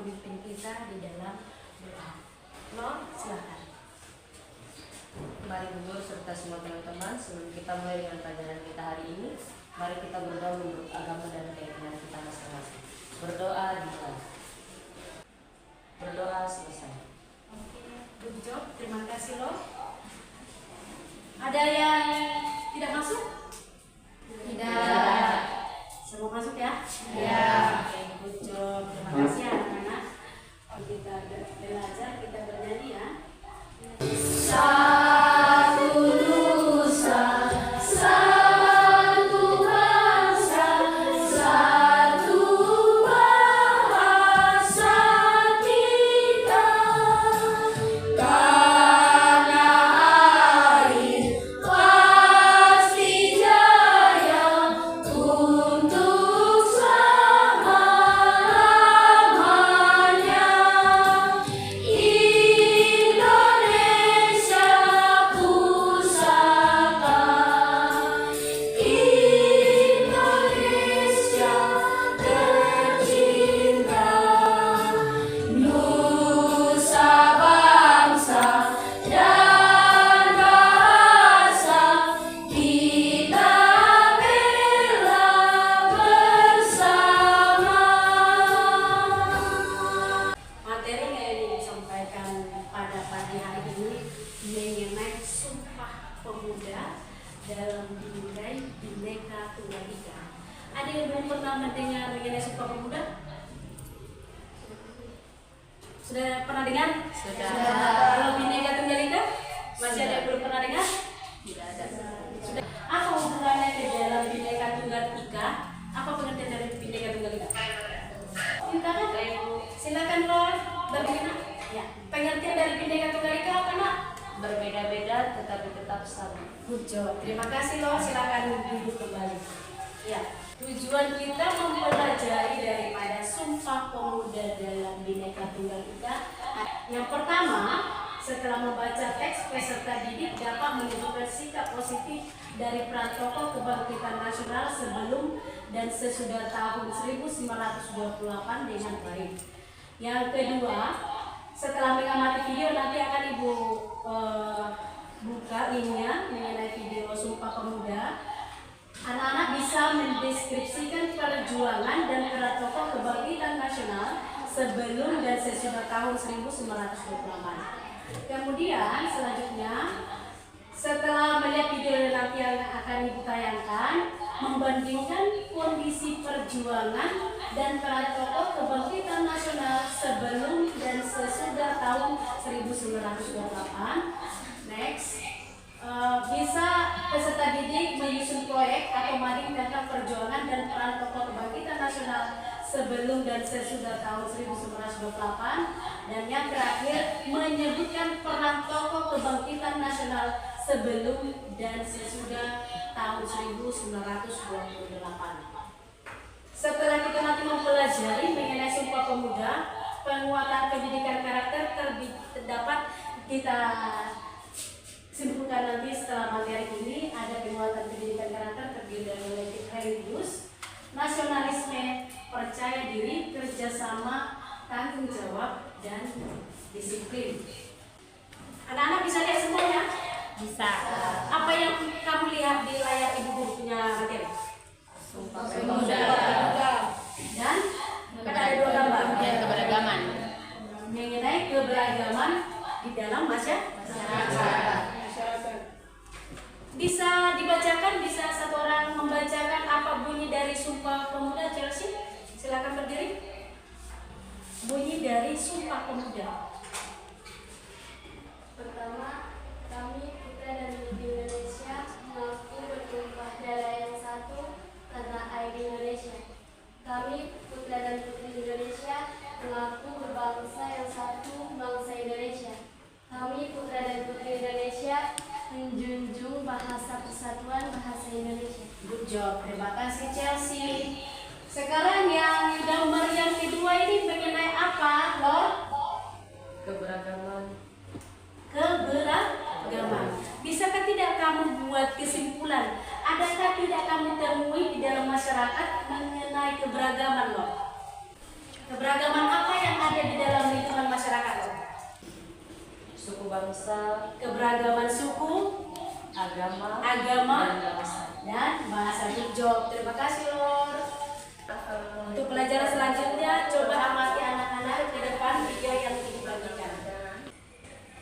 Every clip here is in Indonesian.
memimpin kita di dalam doa. Lord, silakan. Mari Bu serta semua teman-teman, sebelum kita mulai dengan pelajaran kita hari ini, mari kita berdoa menurut agama dan keyakinan kita masing-masing. Berdoa dimulai. Berdoa selesai. Oke, good job. Terima kasih Lord. Ada yang tidak masuk? Tidak. Semua masuk ya? Ya. Oke, good job. Terima kasih anak-anak. Kita belajar, kita bernyanyi ya. Satu nusa, satu bangsa, satu bahasa kita. Tanah air pasti jaya untuk selama-lamanya. Indonesia pusaka, Indonesia tercinta, nusa bangsa dan bahasa kita bela bersama. Materi yang disampaikan pada pagi hari ini mengenai Sumpah Pemuda dalam Bingkai Bhinneka Tunggal Ika. Ada yang belum pernah mendengar mengenai Sumpah Pemuda? Sudah pernah dengar? Sudah. Kalau Bhinneka Tunggal Ika? Masih ada yang belum pernah dengar? Tidak ada. Sudah. Apa hubungannya ke dalam Bhinneka Tunggal Ika? Apa pengertian dari Bhinneka Tunggal Ika? Silakan. Silakan Lord. Bagaimana? Ya. Pengertian dari Bhinneka Tunggal Ika apa nak? Berbeda-beda tetapi tetap sama. Good job. Terima kasih Lord. Silakan duduk kembali. Ya. Tujuan kita mempelajari daripada Sumpah Pemuda dalam Bhinneka Tunggal Ika. Yang pertama, setelah membaca teks, peserta didik dapat menunjukkan sikap positif dari peran tokoh kebangkitan nasional sebelum dan sesudah tahun 1928 dengan baik. Yang kedua, setelah mengamati video nanti akan Ibu buka linknya mengenai video Sumpah Pemuda. Anak-anak bisa mendeskripsikan perjuangan dan peran tokoh kebangkitan nasional sebelum dan sesudah tahun 1928. Kemudian selanjutnya, setelah melihat video nanti yang akan Ibu tayangkan, membandingkan kondisi perjuangan dan peran tokoh kebangkitan nasional sebelum dan sesudah tahun 1928. Next, bisa peserta didik menyusun proyek atau mading tentang perjuangan dan peran tokoh kebangkitan nasional sebelum dan sesudah tahun 1928. Dan yang terakhir, menyebutkan peran tokoh kebangkitan nasional sebelum dan sesudah tahun 1928. Setelah kita nanti mempelajari mengenai Sumpah Pemuda, penguatan pendidikan karakter dapat kita simpulkan nanti setelah materi ini. Ada penguatan pendidikan karakter terdiri dari religius, nasionalisme, percaya diri, kerjasama, tanggung jawab, dan disiplin. Anak-anak bisa lihat semuanya? Bisa. Apa yang kamu lihat di layar Ibu Guru punya materi? Sumpah Pemuda Dan kan ada dua gambar. dan keberagaman. Mengenai keberagaman di dalam masyarakat. Bisa dibacakan, bisa satu orang membacakan apa bunyi dari Sumpah Pemuda, Chelsea? Silakan berdiri. Bunyi dari Sumpah Pemuda. Pertama, kami putra dan putri Indonesia mengaku bertumpah darah yang satu tanah air Indonesia. Kami putra dan putri Indonesia mengaku berbangsa yang satu, bangsa Indonesia. Kami putra dan putri Indonesia menjunjung bahasa persatuan bahasa Indonesia. Good job, terima kasih Chelsea. Sekarang yang gambar yang kedua ini mengenai apa, Lord? Keberagaman. Keberagaman. Bisakah tidak kamu buat kesimpulan? Adakah tidak kamu temui di dalam masyarakat mengenai keberagaman, Lord? Keberagaman apa yang ada dosa, keberagaman suku, agama, agama, dan bangsa. dan bahasa Jogja. Terima kasih Lor. Untuk pelajaran selanjutnya, coba amati anak-anak ke depan video yang dibagikan.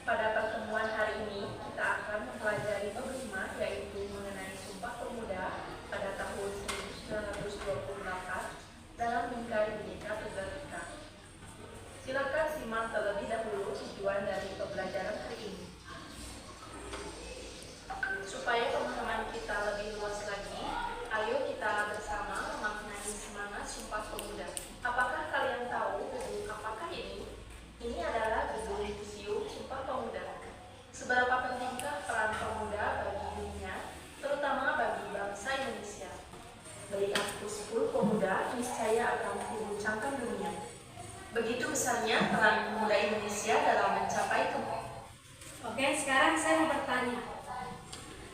Pada pertemuan hari ini, kita akan mempelajari kelima, yaitu mengenai Sumpah Pemuda pada tahun 1928 dalam bingkai Bhinneka Tunggal Ika. Silakan simak terlebih dahulu tujuan dari pembelajaran hari ini. Supaya pemahaman kita lebih luas lagi, ayo kita bersama memaknai semangat Sumpah Pemuda. Apakah kalian tahu gedung apakah ini? Ini adalah gedung museum Sumpah Pemuda. Seberapa pentingkah peran pemuda bagi dunia, terutama bagi bangsa Indonesia? Beri aku 10 pemuda, niscaya akan mengguncangkan dunia. Begitu besarnya peran pemuda Indonesia dalam mencapai Oke, sekarang saya mau bertanya.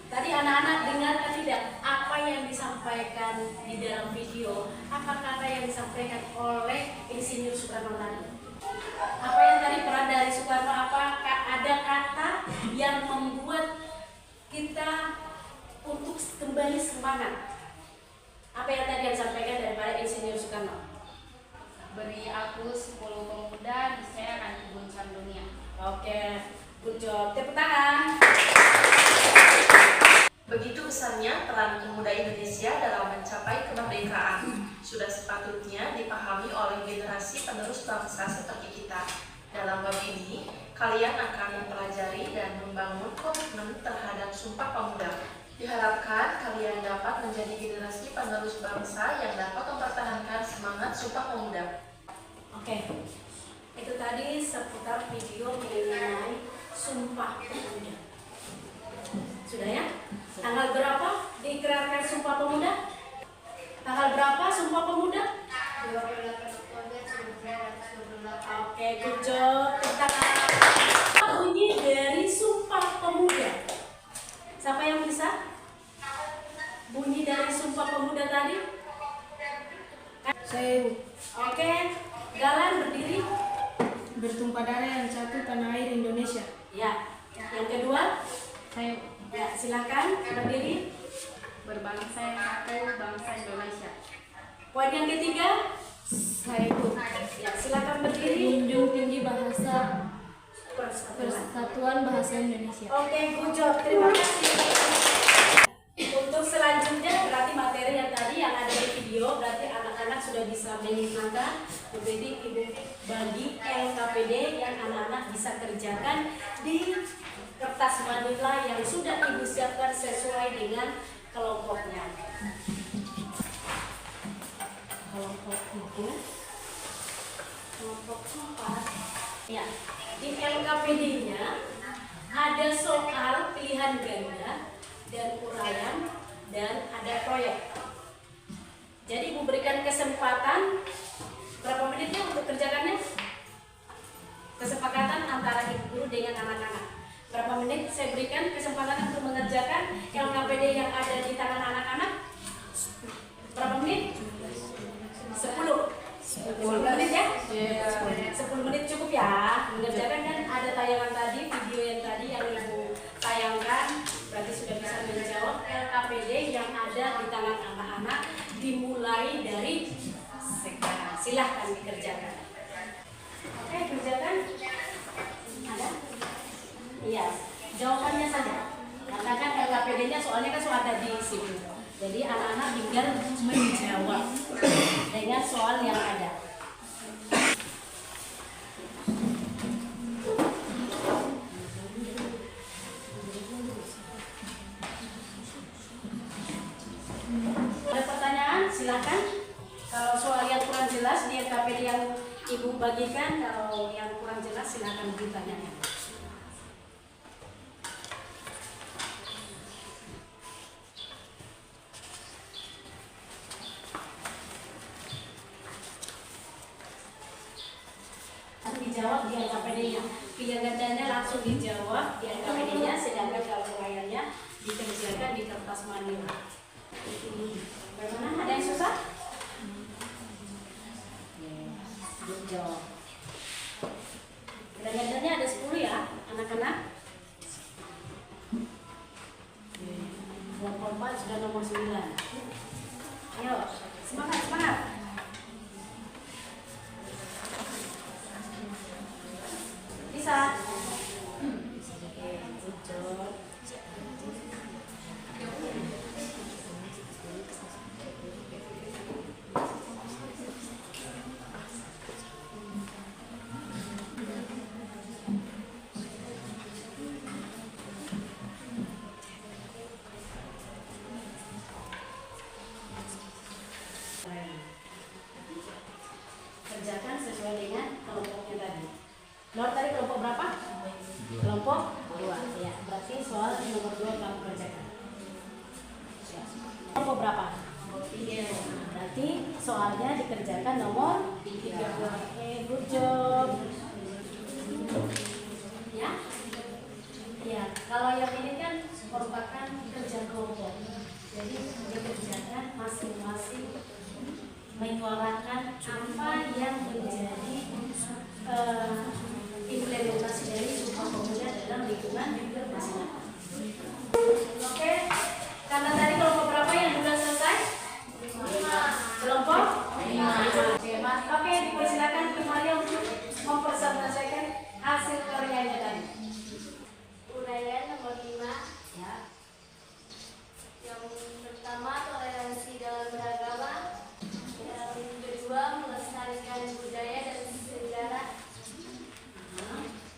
Tadi anak-anak dengar tidak apa yang disampaikan di dalam video? Apa kata yang disampaikan oleh Insinyur Soekarno tadi? Apa yang tadi peran dari Soekarno? Apakah ada kata yang membuat kita untuk kembali semangat? Apa yang tadi yang disampaikan daripada Insinyur Soekarno? Beri aku 10 pemuda, niscaya akan mengguncang dunia. Oke, good job. Tepuk tangan. Begitu besarnya peran pemuda Indonesia dalam mencapai kemerdekaan sudah sepatutnya dipahami oleh generasi penerus bangsa seperti kita. Dalam bab ini, kalian akan mempelajari dan membangun komitmen terhadap Sumpah Pemuda. Diharapkan kalian dapat menjadi generasi penerus bangsa yang dapat mempertahankan semangat Sumpah Pemuda. Oke, itu tadi seputar video mengenai Sumpah Pemuda. Sudah ya? Tanggal berapa diikrarkan Sumpah Pemuda? Tanggal berapa Sumpah Pemuda? 28 Oktober 1928. Oke, good job. Apa bunyi dari Sumpah Pemuda? Siapa yang bisa? Bunyi dari Sumpah Pemuda tadi? Saya Oke, Galan berdiri. bertumpah darah yang satu tanah air Indonesia. Ya. Yang kedua, Saya ya silakan berdiri. berbangsa yang satu, bangsa Indonesia. Poin yang ketiga, Saya ikut ya silakan berdiri. Junjung tinggi bahasa Persatuan. Persatuan Bahasa Indonesia. Oke, good job. Terima kasih. Untuk selanjutnya berarti materi yang tadi yang ada di video berarti anak-anak sudah bisa menyimpulkan. Jadi ibu bagi LKPD yang anak-anak bisa kerjakan di kertas manila yang sudah ibu siapkan sesuai dengan kelompoknya. Kelompok itu kelompok 4. Ya, di LKPD-nya ada soal pilihan ganda dan uraian dan ada proyek. Jadi ibu berikan kesempatan berapa menitnya untuk kerjakannya? Kesepakatan antara ibu guru dengan anak-anak. Berapa menit saya berikan kesempatan untuk mengerjakan LKPD yang ada di tangan anak-anak? Berapa menit? 10 menit ya? 10 menit cukup ya. Mengerjakan kan ada tayangan tadi, video yang tadi yang ibu tayangkan. Berarti sudah bisa menjawab LKPD yang ada di tangan anak-anak dimulai dari sekarang. Silahkan dikerjakan. Oke, kerjakan. Ada? Iya, jawabannya saja. Karena kan LKPD-nya soalnya kan sudah ada di sini. Jadi anak-anak tinggal menjawab dengan soal yang ada. Ada pertanyaan? Silakan. Kalau soal yang kurang jelas di LKPD yang ibu bagikan, kalau yang kurang jelas silakan ditanyakan. Dijawab di LKPD-nya. Pilihan gandanya langsung dijawab di LKPD-nya, sedangkan kalau uraiannya dikerjakan di kertas manila. Bagaimana? Ada yang susah? Jawab. Pilihan gandanya ada 10 ya, anak-anak. keempat sudah nomor 9. Ayo, semangat, semangat. Bisa. Oke, good job. Kerjakan sesuai dengan kelompoknya tadi. Nomor tadi kelompok berapa? Kelompok 2. Ya, berarti soal nomor 2 kamu kerjakan. Ya. Kelompok berapa? 3. Berarti soalnya dikerjakan nomor 3. Oke, good job. Ya. Ya, kalau yang ini kan merupakan kerja kelompok. Jadi dikerjakan masing-masing menyuarakan apa yang menjadi implementasi dari Sumpah Pemuda dalam lingkungan masyarakat. Oke, karena tadi kelompok berapa yang sudah selesai? 5. Kelompok 5. Oke, Mas. Oke, dipersilakan kembali untuk mempresentasikan hasil karyanya tadi. Uraian nomor 5. Ya. Yang pertama, toleransi dalam beragama. Yang kedua, melestarikan budaya dan sejarah.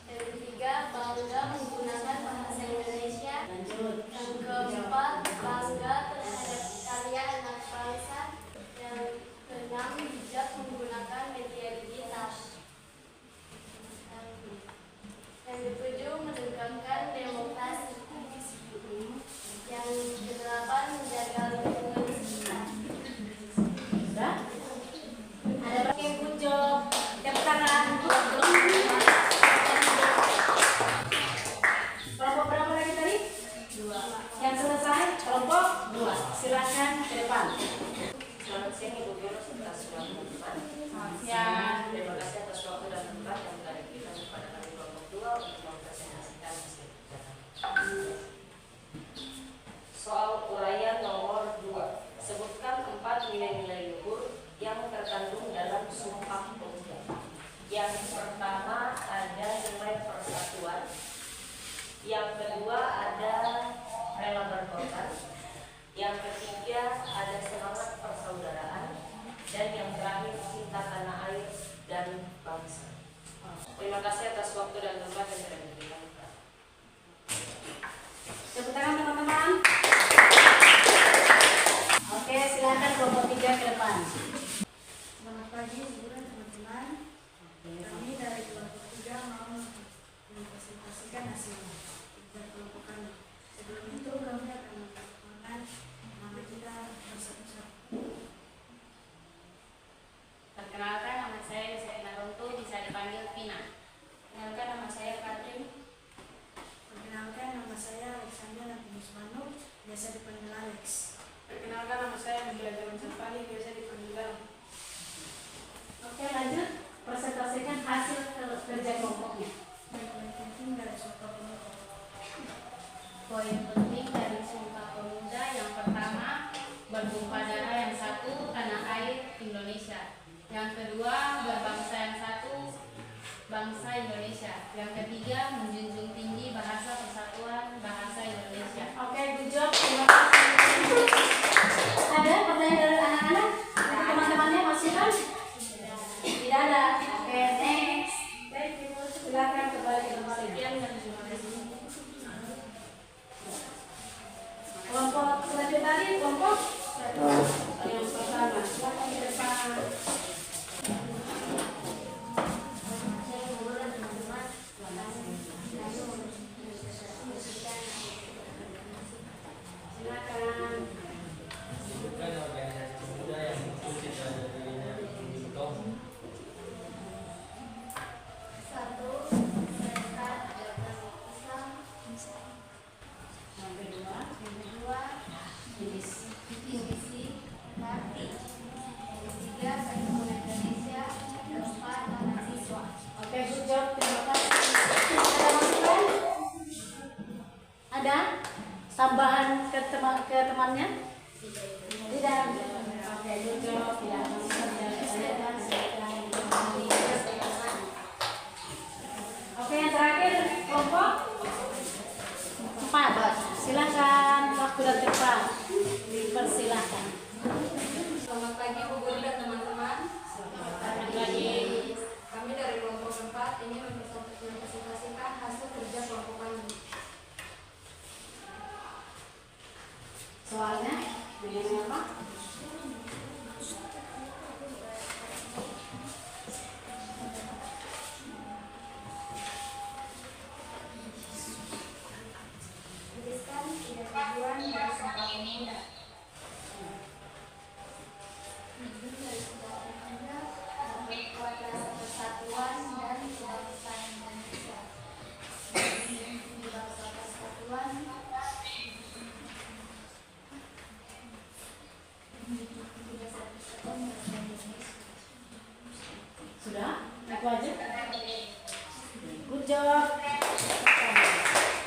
Yang ketiga, bangga menggunakan bahasa Indonesia. Lanjut. Yang keempat, bangga terhadap karya anak bangsa. Yang keenam, bijak menggunakan media digital. Yang ketujuh, menegakkan demokrasi. Yang kedelapan, menjaga lingkungan sekitar. Sudah? Ada berapa yang good job? Tepuk tangan. Kelompok berapa lagi tadi? 2. Yang selesai kelompok 2. Silakan ke depan. Selamat siang Ibu Guru serta semua teman-teman. Ya. Terima kasih atas waktu dan tempat yang telah diberikan kepada kami kelompok 2 untuk mempresentasikan hasil kerja. Soal uraian nomor 2. Sebutkan 4 nilai-nilai luhur yang terkandung dalam Sumpah Pemuda. Yang pertama ada nilai persatuan. Yang kedua ada rela berkorban. Yang ketiga ada semangat persaudaraan. Dan yang terakhir cinta tanah air dan bangsa. Terima kasih atas waktu dan tempat yang telah diberikan. Tepuk tangan teman-teman. Oke, silakan kelompok 3 ke depan. Selamat pagi seluruh teman-teman. Kami dari kelompok 3 mau mempresentasikan hasilnya dari kelompok kami. Sebelum itu kami akan memperkenalkan nama kita bersatu-satu. Perkenalkan, nama saya Desena Ronto, bisa dipanggil Pina. Perkenalkan, nama saya Katrin. Perkenalkan, nama saya Alexander Antinus Manu, biasa dipanggil Alex. Perkenalkan, nama saya Miguel Jaman Salvani, biasa dipanggil Galang. Oke, lanjut. Presentasikan hasil kerja kelompoknya. Dan paling penting dari Sumpah Pemuda. Poin penting dari Sumpah Pemuda yang pertama, bertumpah darah yang satu, tanah air Indonesia. Yang kedua, berbangsa yang satu, bangsa Indonesia. Yang ketiga, menjunjung tinggi bahasa persatuan bahasa Indonesia. Oke, good job. Terima kasih. Ada pertanyaan dari anak-anak? Dari teman-temannya masih kan? Tidak ada. Oke, next. Silakan kembali ke tempat ini. Kelompok selanjutnya tadi kelompok yang pertama. Silakan ke depan. Silakan. Bukan organisasi pemuda yang muncul citra dirinya Tom. 1. Serikat Islam. Yang kedua, Yang kedua, divisi Parti. Yang ketiga, Perhimpunan Indonesia. Keempat, mahasiswa. oke, good job. Terima kasih. Ada masukan? Ada? tambahan ke temannya? Tidak. Oke, good job. Ya, oke, yang terakhir kelompok 4. Silakan waktu dan tempat. Dipersilakan. Selamat pagi Bu Guru dan teman-teman. Selamat pagi. Kami dari kelompok 4 ini mempresentasikan hasil kerja kelompok kami. Soalnya dengan apa? Tuliskan 3 tujuan dari Sumpah Pemuda. Tujuan dari Sumpah Pemuda memperkuat rasa persatuan dan kebangsaan Indonesia. Di bangsa persatuan Sudah? Aku aja. Good job.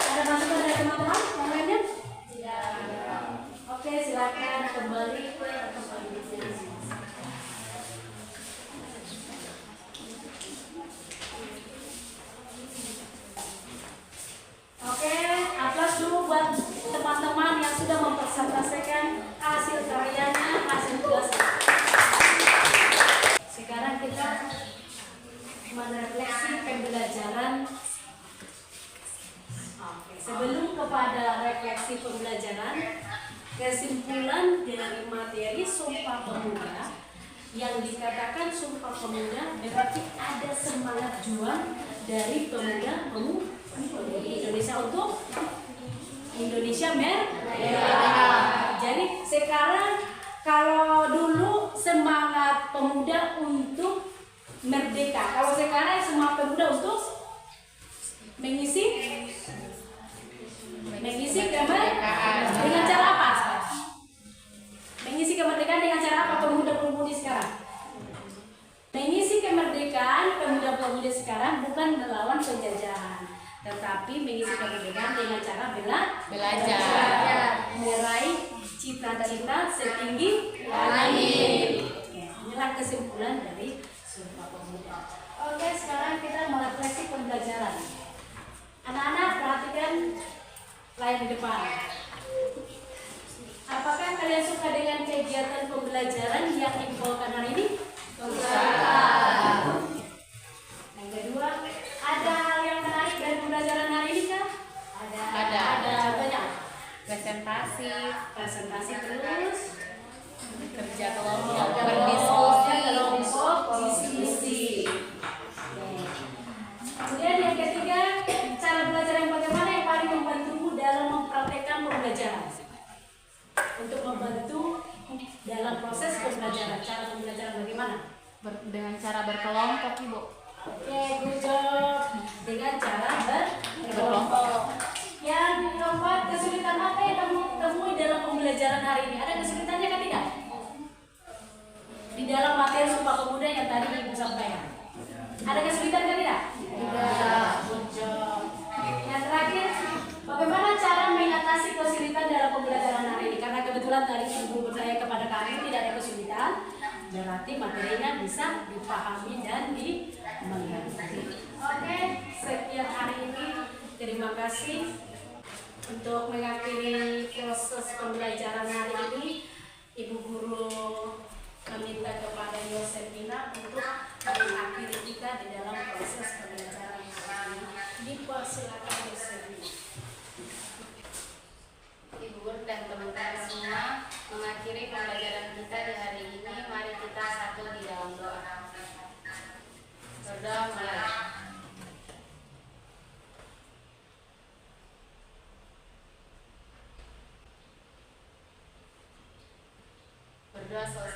Ada masukan dari teman-teman yang lainnya? Tidak. Oke, silakan kembali ke tempat duduknya. Oke, aplaus dulu buat teman-teman yang sudah mempresentasikan hasil karyanya, hasil tugasnya. Sekarang kita merefleksi pembelajaran. Oke, sebelum kepada refleksi pembelajaran, kesimpulan dari materi Sumpah Pemuda yang dikatakan Sumpah Pemuda berarti ada semangat juang dari pemuda-pemudi Indonesia untuk Indonesia merdeka. Jadi sekarang kalau dulu semangat pemuda untuk merdeka, kalau sekarang semangat pemuda untuk mengisi kemerdekaan. Dengan cara apa? Mengisi kemerdekaan dengan cara apa pemuda-pemudi sekarang? Mengisi kemerdekaan pemuda-pemudi sekarang bukan melawan penjajahan, tetapi mengisi kemerdekaan dengan cara belajar, meraih cita-cita setinggi langit. Inilah kesimpulan dari Sumpah Pemuda. Oke, sekarang kita merefleksi pembelajaran. Anak-anak perhatikan layar di depan. Apakah kalian suka dengan kegiatan pembelajaran yang dibawakan hari ini? Yang kedua, ada hal yang menarik dari pembelajaran hari ini kah? Ada banyak. Presentasi, Terus kerja kelompok, kelompok diskusi. Kemudian yang ketiga, cara belajar yang bagaimana yang paling membantumu dalam mempraktekkan pembelajaran. Untuk membantu dalam proses pembelajaran, cara pembelajaran bagaimana? dengan cara berkelompok, Ibu. Oke, good job. Dengan cara berkelompok. Yang keempat, kesulitan apa yang kamu temui dalam pembelajaran hari ini? Ada kesulitannya kan tidak? Di dalam materi Sumpah Pemuda yang tadi Ibu sampaikan. Ada kesulitan kan tidak? Tidak. Good job. Yang terakhir, bagaimana cara mengatasi kesulitan dalam pembelajaran hari ini? Karena kebetulan tadi Ibu bertanya kepada kami tidak ada kesulitan, berarti materinya bisa dipahami dan dimengerti. Oke, sekian hari ini. Terima kasih. Untuk mengakhiri proses pembelajaran hari ini, Ibu Guru meminta kepada Yosefina untuk mengakhiri kita di dalam proses pembelajaran hari ini. Dipersilakan Yosefina. Ibu Guru dan teman-teman semua, mengakhiri pembelajaran kita di hari ini, mari kita satu di dalam doa. Berdoa mulai. Berdoa selesai.